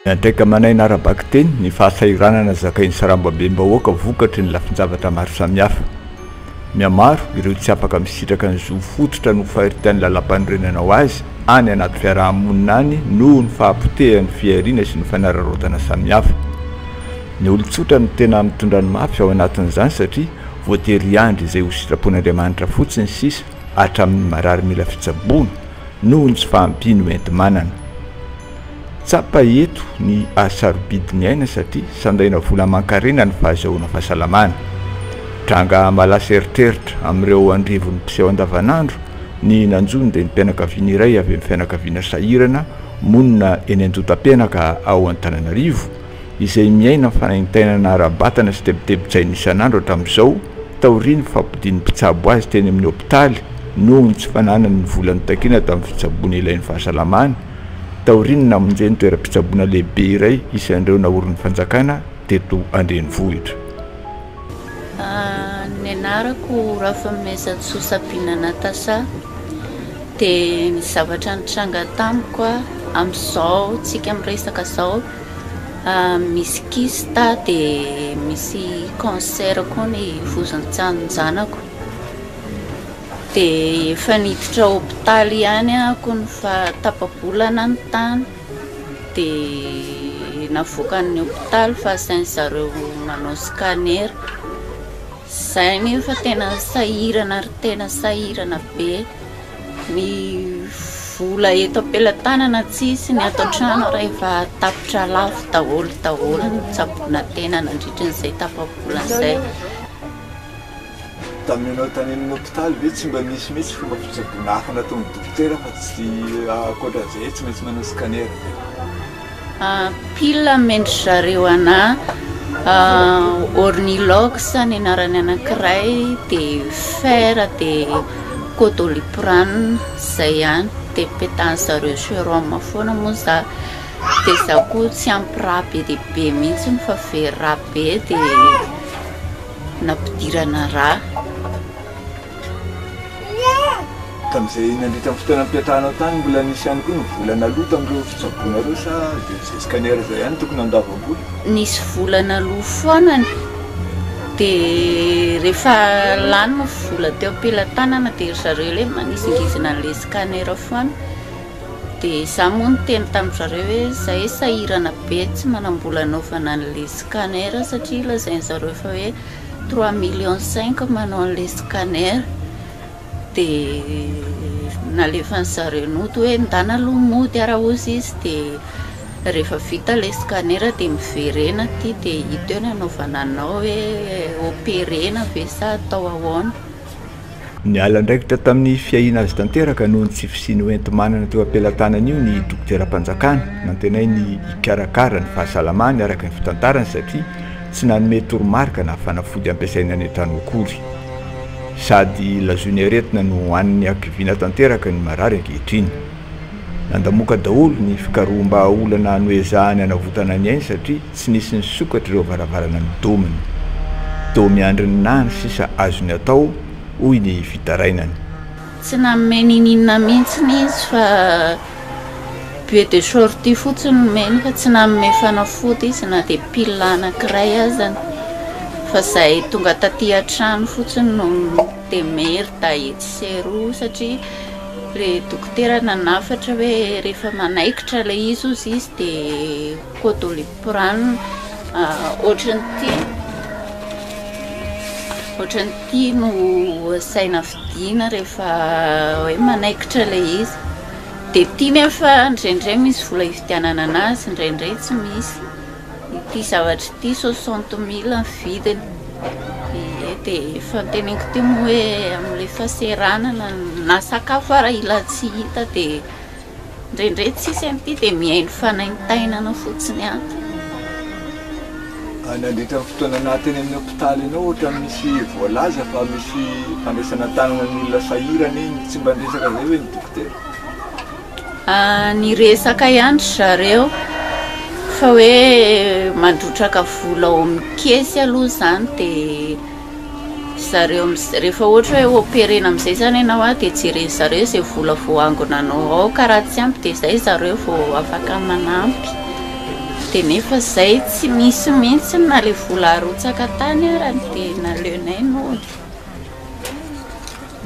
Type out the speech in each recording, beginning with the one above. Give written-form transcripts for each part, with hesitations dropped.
Andraika manaina arabaky teny ny fahasairanana zakain'ny sarambabem-bahoaka vokatry ny lafin-javatra maro samihafa. Miamaro ireo tsy afaka misitraka ny zo fototra no fahiritan'ny lalam-panorenana ho azy any anaty fiarahamonina any noho ny fahapotehan'ny fiarina sy ny fanararaotana samihafa. Ny olon-tsotra no tena mitondra ny mafy ao anatin'izany satria voatery andry izay ho sitrapon'Andriamanitra fotsiny sisa hatramin'ny marary mila fitsaboana noho ny tsy fahampiany hoenti-manana. Tsapa eto ny asarobidy ny aina satria sandaina vola mankarena ny fahazahoana fahasalamana. Tranga malasa eritreritra amin'ireo andrivon'ny mpiseho andavanandro ny nanjony dia ny mpianakaviana iray avy amin'ny fianakaviana sahirana monina eny Andohatapenaka ao an-Tananarivo izay miaina fanaintainana ara-batana sy tebitebitsaina isan'andro hatramin'izao taoriany fampidin'ny mpitsabo azy teny amin'ny hôpitaly noho ny tsy fananany ny volan'ny takiana tamin'ny fitsaboana ilain'ny fahasalamana. Taoriany namonjeny toeram-pitsaboana lehibe iray isan'ireo nahoron'ny fanjakana teto Andrenivohitra. Ny anarako Rafanomezantsoa Sabine Natacha dia ny zavatra nitranga tamiko amin'izao tsika miresaka izao misy kista dia misy cancer koa ny vozon-tsanjanako dia efa niditra hôpitaly ihany ako ny tapa-bolana ny tany dia navoakan'ny hôpitaly fa sain'ny zareo nanao scanner. Zay nefa tena sahirana ary tena sahirana be. Ny vola eto am-pelatànana tsisy ny ato an-trano rehefa tapitra lafo daholo ny tsaboana tena nandritran'izay tapa-bolan'izay. Taminao tany amin'ny hôpitaly ve tsy mba misy fomba fitsaboana hafa nataon'ny dokotera fa tsy akoatran'izay tsy maintsy manao scanner? Pile mendry zareo ana ornilox ny anarany anankiray dia fer dia codoliprane zay ihany dia petany zareo sérum foana moa za dia za koa tsy ampy raha be dia be mihitsy fa very raha be dia nampidirana raha. Tamin'izay nandritra amin'ny fotoana ampiatanao tany mbola nisy ihany koa ny volana aloha tamin'ireo fitsaboana ireo sa dia izay scanner izay ihany tokony andavambola? Nisy volana aloha foana dia rehefa lany ny vola teo am-pelatànana dia zareo ilay manisingizina an'ilay scanner foana dia za moa ny teny tamin'ny zareo hoe zay sahirana be tsy manambola anaovana an'ilay scanner satria lazainy zareo fa hoe 3,5 millions manao an'ilay scanner. Dia nalefan'ny zareo nody hoe ndana aloha mody ara-ozy izy dia rehefa vita ilay scanner dia miverena ty dia hita eo ny anaovana anao hoe operena ve sa atao ahoana. Ny ala ndraikitra tamin'ny fiahina azy tanteraka noho ny tsy fisian'ny hoenti-manana teo am-pelatànany io ny dokoteram-panjakana nantenay ny hikarakara ny fahasalamany araka ny fitantarany satria tsy nanome toromarika na fanafody ampiasaina any an-trano akory. Sady lazoiny aretina no hoan'ny akivina tanteraka ny marary ankehitriny. Nandamoka daholo ny fikaroam-ba olana noezahany hanavotana ny ainy satria tsy nisy ny sokatra ireo varavarana midominy. Do miandry ny nany sisa azony atao hoy ny fitarainany. Tsy nanome ninina mihitsiny izy fa be de sortie fotsiny nomeny fa tsy nanome fanafody izy na dia pile anankiray azany. Fa zay tonga taty an-trano fotsiny no temery da etsero satria le dokotera nanafatra hoe rehefa manaikitra ilay izy ozy izy dia codoliprane ohatran'ity no asaina vidiana rehefa hoe manaikitra ilay izy dia ity nefa indraindray misy vola hividianana anazy indraindray tsy misy. Ity zavatra ity 60,000 ny vidiny dia efa teneniko ty moa hoe amin'ilay fahaseranana na sakafo ara ila tsy hita dia indraindray tsisy an'ity dia mihaino fanaintainana fotsiny ato. Nandritra amin'ny fotoana nateny amin'ny hôpitaly ianao ohatra misy voalaza fa misy fandraisana tanana ny olona sahirana iny tsy mba niresaka zay hoe ny dokotera? Ny resaka ihany zareo fa hoe mandrotraka vola ao mikesy aloha zany dia zareo rehefa ohatra hoe operena amin'izay zany ianao dia jereny zareo izay vola voangonanao ao ka raha tsy ampy dia izay zareo vao afaka manampy. dia nefa izay tsy misy mihitsy na le vola arotsaka tany ara ny tena leonay nody.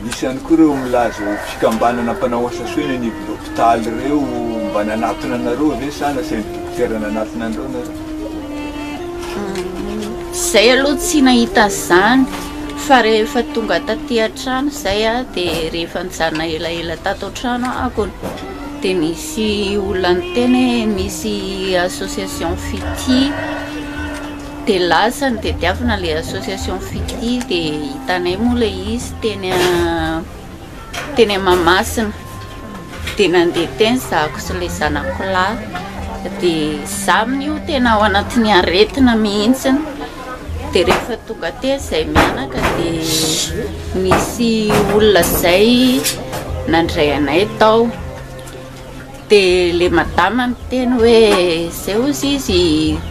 Misy ihany koa reo milaza fikambanana mpanao asa soina ny hôpitaly reo mba nanatona anareo ve sa na sain'ny dokotera nanatona anareo nareo? Izay aloha tsy nahita zany fa rehefa tonga taty an-trano izay a dia rehefa nijanona elaela tato an-trano ako dia nisy olona niteny misy association fity dia lasany dia diavina le association fity dia hitanay moa le izy teny Mahamasina dia nandeha teny zako sy le zanako lahy dia za amin'io tena ao anatin'ny aretina mihitsiny. Dia rehefa tonga teny izay mianaka dia misy olona izay nandray anay tao dia le madama niteny hoe izay ozy izy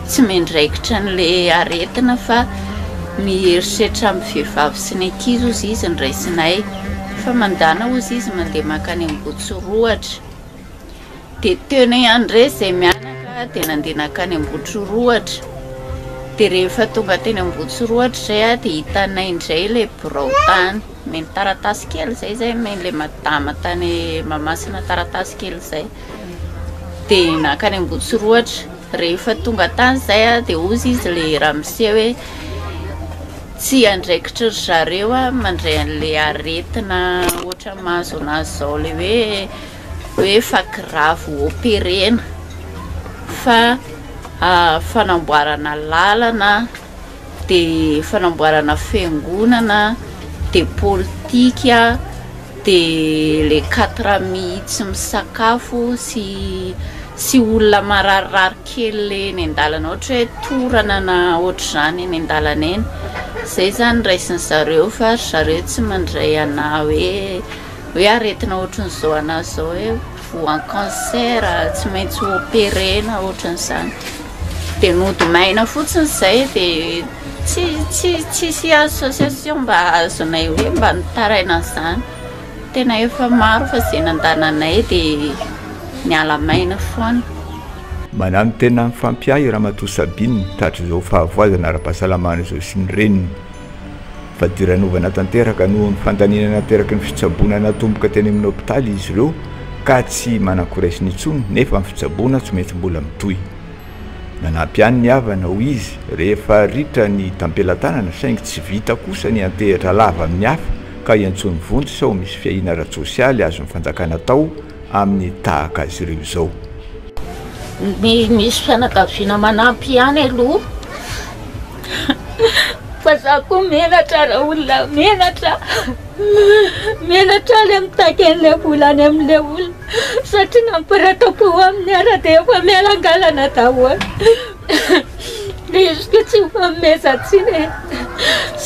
tsy mendraikitra n'le aretina fa mieritreritra amin'ny vehivavy sy ny ankizy ozy izy niraisinay fa mandana ozy izy mandeha makany Ambotsotrohatra. Dia teny andray izay mianaka dia nandeha nakany Ambotsotrohatra. Dia rehefa tonga teny Ambotsotrohatra izay a dia hitanay indray le birao tany meny taratasy kely izay meny le madama tany Mahamasina taratasy kely izay dia nakany Ambotsotrohatra. Rehefa tonga tany izay a dia ozy izy le ramose hoe tsy andraikitra zareo a mandray an'le aretina ohatra mahazo anazy zao le hoe fakiravo operena fa fanamboarana lalana dia fanamboarana fiangonana dia politika dia le 4 mihitsy misakafo sy olona mararirary kely eny an-dalana ohatra hoe torana na ohatra zany eny an-dalana eny. Izay zany raisiny zareo fa zareo tsy mandray ana hoe aretina ohatran'izao anazy zao hoe voan cancer tsy maintsy operena ohatran'izany. Dia Nodmandry fotsiny izay dia tsisy association mba azonay hoe mba nitaraina izany. Tena efa maro fa izay nandananay dia niala maina foana. Manano tena mifampiahy Rafanomezantsoa Sabine Natacha izao fahavoazana ara-pahasalamana izao sy ny reniny fa diranovana tanteraka noho ny fandaninana teraky ny fitsaboana natomboka teny amin'ny hôpitaly izy ireo ka tsy manakoraisiny intsony nefa ny fitsaboana tsy maintsy mbola mitohy. Nanampy ihany ny havana ho izy rehefa ritra ny am-pelatànany saingy tsy vita kosa ny antehatra lava amin'ny hafa ka iantsony vonjy sao misy fiahina ara-tsosialy azon'ny fanjakana tao amin'ny tahaka azy ireo izao. Misy fianakaviana manampy ihany aloha fa za koa menatra raha olona menatra le mitaken'le volana amin'le olona satria nampiratapo amin'ny ara dia efa mialangalana daholo le izy ko tsy fanomezantsiny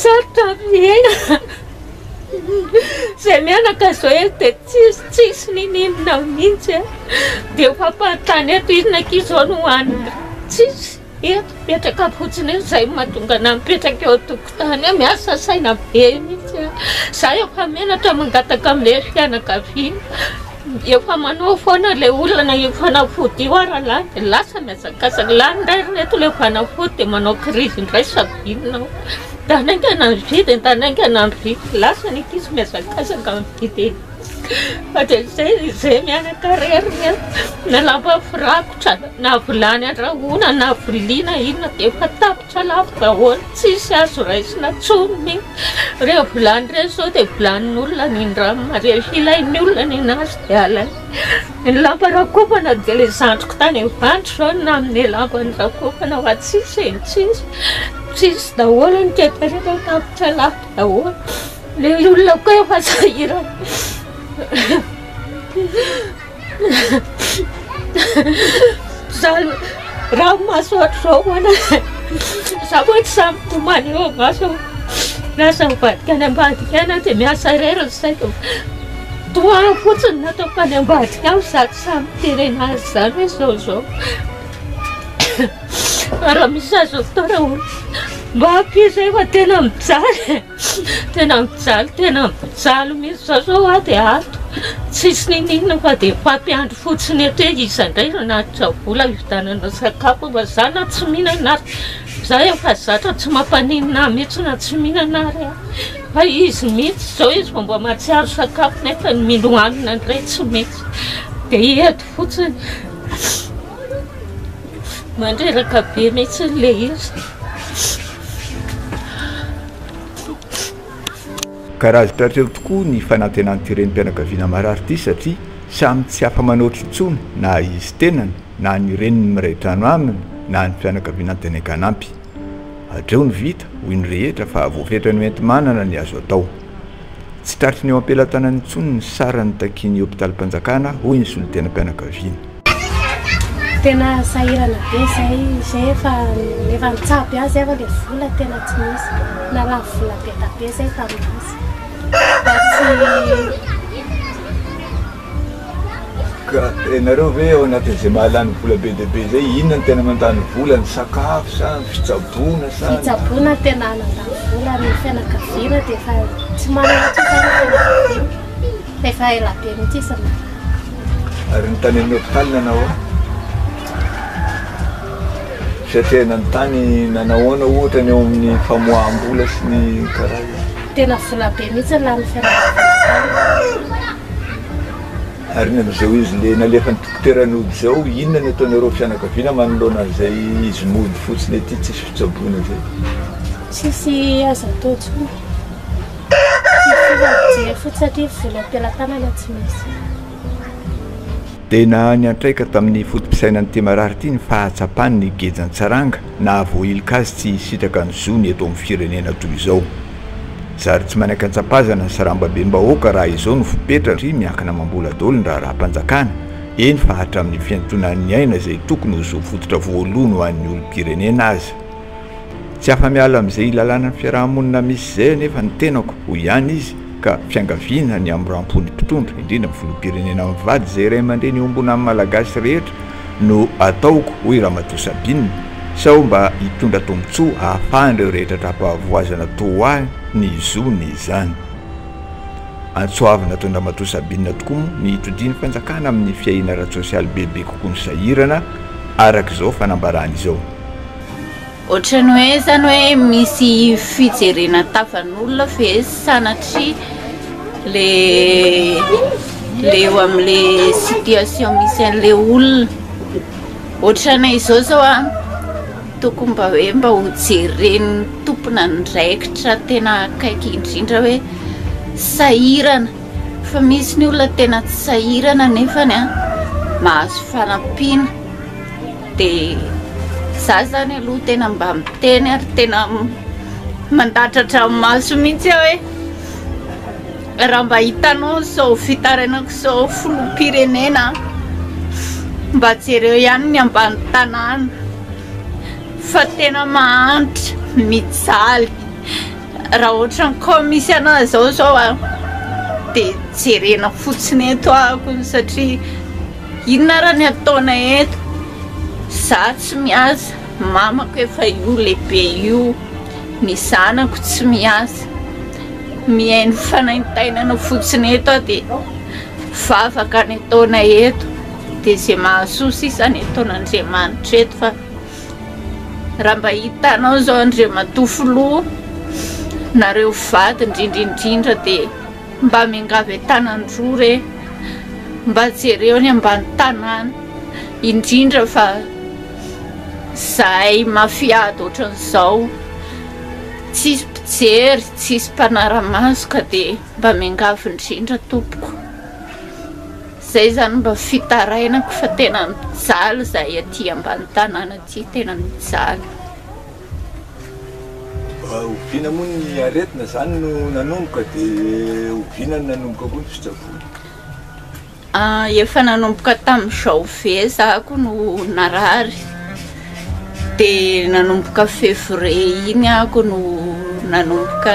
sarotra miaina izay mianaka zao e dia tsisy nininona mihitsy dia efa mpantany eto izy nakizy zao no hoanina tsisy eto mipetraka fotsiny izay mahatonga na mipetraka eo tokotany hoe miasa saina be mihitsy za efa menatra mangataka amin'le fianakaviana efa manao foana le olana fanafody io ara-lahy dia lasa miazakazaka lahy ndray reto le fanafody dia manao krizy indray sabinao tanaingana ny vidy tanaingana ny vidy lasa ny kizy miazakazaka amin'ny vidy fa dia izay mianaka reriny na lamba firakotra na volany andrahoana na viliana inona dia efa tapitra lafo daholo tsisy azo raisina tsony mihitsy re volany re zao dia volan'olona nindrama re ilain'ny olona ninazy dia alay ny lamba rakofana dia le zandriko tany evandro zao na amin'ny lamba ny rakofana fa tsisy tsisy daholo ny ketrareta tapitra lafo daholo le olona koa efa sahirana raha masoatra zao hoana za koa tsy samy tomany eo vaso lasa mivadika any ambadika any dia miasa reriny saiko toana fotsiny nataoko any ambadika ao za tsy samy terena azy zany hoe zao raha misy azo atao raha olo mba hampiza efa tena mijaly mijaly mihitsy zao a dia ato tsisy ninina fa dia fampiandro fotsiny eto hoe izy indray nanatitra vola hividanana sakafo fa za na tsy mihinana ary za efa zatra tsy mampaninina mihitsy na tsy mihinana ary fa izy mihitsy zao izy fa mba matsiaro sakafo nefa ny milohanina indray tsy mihitsy dia eto fotsiny mandreraka be mihitsy le izy. Karaza tratreo tokoa ny fanantenan'ity renim-pianakaviana marary ity satria samy tsy hafa manoatra intsony na izy tenany na ny reniny miray trano aminy na ny fianakaviana teny ekanampy. Hatreo ny vita hoy ny rehetra fa voafetra ny hoenti-manana ny azo atao. Tsy tratry ny eo am-pelatànany intsony ny sarany takin'ny hôpitalim-panjakana hoy ny solon-tenam-pianakaviana. Tena sahirana be zay efa nitsapy azy efa le vola tena tsy misy na raha vola beta be zay taminazy ka ianareo ve ao anatin'izay mahalany vola be dia be zay inona ny tena mandany vola ny sakafo sa ny fitsaboana sa fitsaboana tena nandany vola ny fianakaviana dia efa tsy manana tsy fianakaviana efa ela be mihitsy isana. Ary ny tany amin'ny hôpitaly nanao satria nanontany nanahoana ohatra ny eo amin'ny famoaham-bola sy ny karaza tena vola be mihitsy lany fianakaviana. Ary ny amin'izao izy le nalefa ny dokotera nody zao inona ny ataonareo fianakaviana manoloana izay izy mody fotsiny ety tsisy fitsaboana zay tsisy azo atao tsony tsisy fijery fotsy satria vola am-pelatànana tsy misy. Tena niantraika tamin'ny fotom-pisainany temarary ity ny fahatsapany ny gejany tsaranga na voailika azy tsy sitraka ny zony eto amin'ny firenena toy izao. Zary tsy manaiky an-tsapazana ny sarambabem-bahoaka raha izao no fipetrany miankina mamboladolony raha raha-mpanjakana eny fa hatramin'ny fiantonan'ny aina izay tokony ho zo fototra voalohany ho an'ny olom-pirenena azy. Tsy afa-miala amin'izay lalàna ny fiarahamonina misy izay nefa ny tenako ho ihany izy ka fiangaviana ny amin'ny rampony mpitondra indrindra amin'ny filoham-pirenena mivady izay iray aman-dreny ombona amin'ny malagasy rehetra no ataoko hoy Rafanomezantsoa Sabine sao mba hitondra tombotsoa ahafahan'ireo rehetra trapahavoazana toa ny zony izany. Antsoavina tao Rafanomezantsoa Sabine tokoa ny hitondriany fanjakana amin'ny fiaina ara-tsosialy bebe kokoa ny sahirana araka izao fanambarany izao. Ohatrany hoe zany hoe misy fijerena tavan'olona fe sanatria le eo amin'le situation misy an'le olona ohatrana izao zao tokony mba hoe mba ho jeren'ny tompona ndraikitra tena akaiky indrindra hoe sahirana fa misy ny olona tena tsy sahirana nefany mahazo fanampiana dia za zany aloha tena mba miteny ary tena mandatratra maso mihitsy hoe raha mba hitanao zao fitaranako zao filoham-pirenena mba jereo ihany ny ambany tanàna fa tena mahantra mijaly raha ohatrany koa misy anazy zao dia jerena fotsiny eto ahako satria inona raha ny ataona eto za tsy miasa mamako efa io lehibe io ny zanako tsy miasa mihaino fanaintainana fotsiny eto dia vavaka ny ataona eto dia zay mahasosa isany ataon'Andriamanitra eto fa raha mba hitanao zao andriamatofoloha nareo vady indrindraindrindra dia mba miangavy tanandroa re mba jereo ny ambany tanàna indrindra fa zahay mafiady ohatran'izao tsisy mpijery tsisy mpanara-maso ka dia mba miangavy indrindra tompoko zay zany mba fitarainako fa tena mijaly zahay aty ambany tanàna aty tena mijaly. Oviana moa ny aretina zany no nanomboka dia oviana no nanomboka koa ny fitsaboana. Efa nanomboka tamin'izao ve zako no narary dia nanomboka février iny ako no nanomboka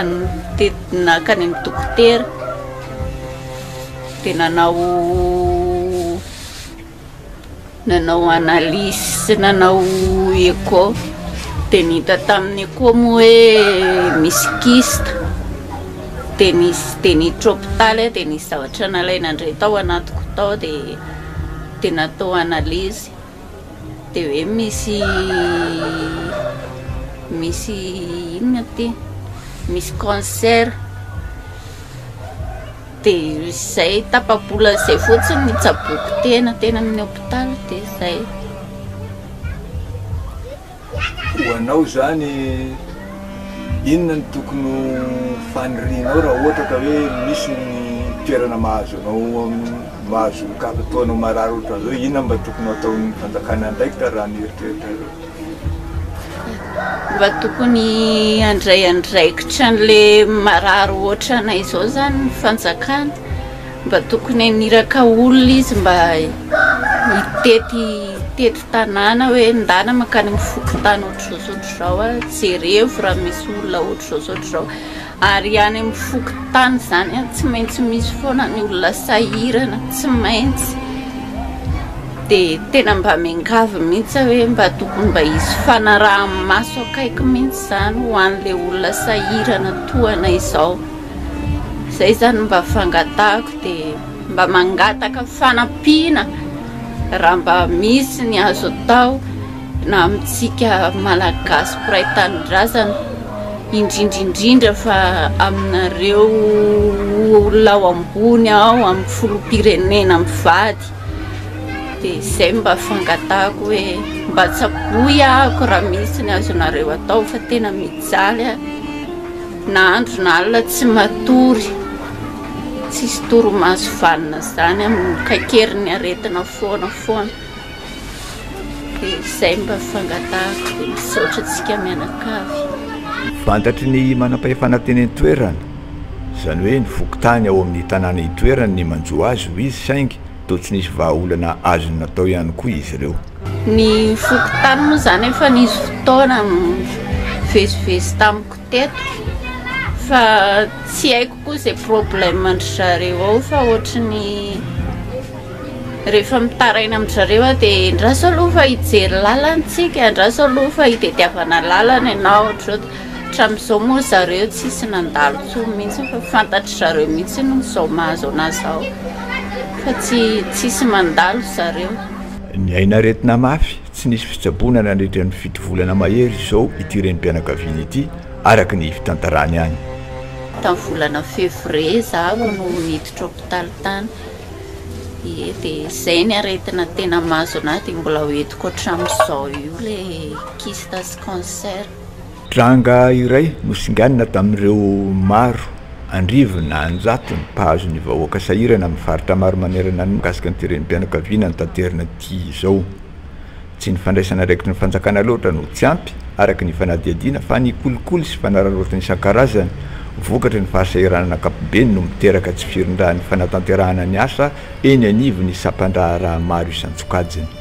nakany amin'ny dokotera dia nanao analyse nanao écho dia nita tamin'ny écho moa hoe misy kyste dia nisy hôpitaly dia nisy zavatra nalaina indray tao anatiko tao dia natao analizy dia hoe misy inona ty misy cancer dia izay tapabola izay fotsiny nitsaboako tena amin'ny hôpitaly dia izay. Hoanao zany inona ny tokony fanirianao raha ohatra ka hoe misy ny toerana mahazo anao mahazo kapitoanao marary ohatra zao, inona mba tokony ataon'ny fanjakana ndraiky ka raha nieritreritra reo? Mba tokony andraikitrany le marary ohatra anay izao zany ny fanjakana, mba tokony aniraka olona izy mba hitety tanàna hoe ndana makany mifoky tany ohatr'izao jerevo raha misy olona ohatr'izao ary any mifoky tany zany tsy maintsy misy foana ny olona sahirana, tsy maintsy. Dia tena mba miangavy mihitsy hoe mba tokony mba hisy fanaraha-maso akaiky mihitsy zany ho an'le olona sahirana toana izao. Izay zany mba fangatahako dia mba mangataka fanampiana raha mba misy ny azo atao na amintsika malagasy mpiray tanindrazana, indrindrindrindra fa aminareo olona ao ambony ao amin'ny filoham-pirenena mivady. Dia izay mba fangatahako hoe mba tsaboy ahako raha misy ny azonareo atao fa tena mijaly na andro na alina tsy matory, tsisy toromaso valina zany amin'ny kakerin'ny aretina foana. Dia izay mba fangatahako dia misaotra antsika mianakavy. Fantatry ny manam-pahefana teny toerana zany hoe ny fokontany ao amin'ny tanàna itoerana ny manjoa azy ho izy saingy toa tsy nisy vahaolana azony natao ihany koa izy ireo. Ny fokontany moa zany efa nisy fotoana mivezivezy tamiko teto fa tsy haiko koa izay problème andry zareo ao fa ohatrany rehefa mitaraina amin'ny zareo dia andraso aloha fa hijery lalantsika, andraso aloha fa hitetiavana lalana ianao hatramin'izao moa zareo tsisy nandalo tsony mihitsy fa fantatry zareo mihitsy no izao mahazo anazy ao fa tsisy mandalo zareo. Ny aina aretina mafy tsy nisy fitsaboana nandritra ny fito volana mahery izao ity renim-pianakaviana ity araka ny fitantarany any. Tamin'ny volana février zaho no niditra hôpitaly tany dia izay ny aretina tena mahazo anahy dia mbola hoentiko hatramin'izao io le kista sy cancer. Tranga iray nosinganina tamin'ireo maro andrivo na anjato ny mpahazo ny vahoaka sahirana amin'ny faritra maro manerana ny mikasika ny renim-pianakaviana ny tanterana ity izao. Tsy ny fandraisana araiky ny fanjakana loatra no tsy ampy araka ny fanadihadiana fa ny kolikoly sy fanararaotany isan-karazany vokatra ny fahasahiranana ankapobeny no miteraka tsy firindrahan'ny fanatanterahana ny asa eny anivo ny sampandra raha maro isan-tsokajiny.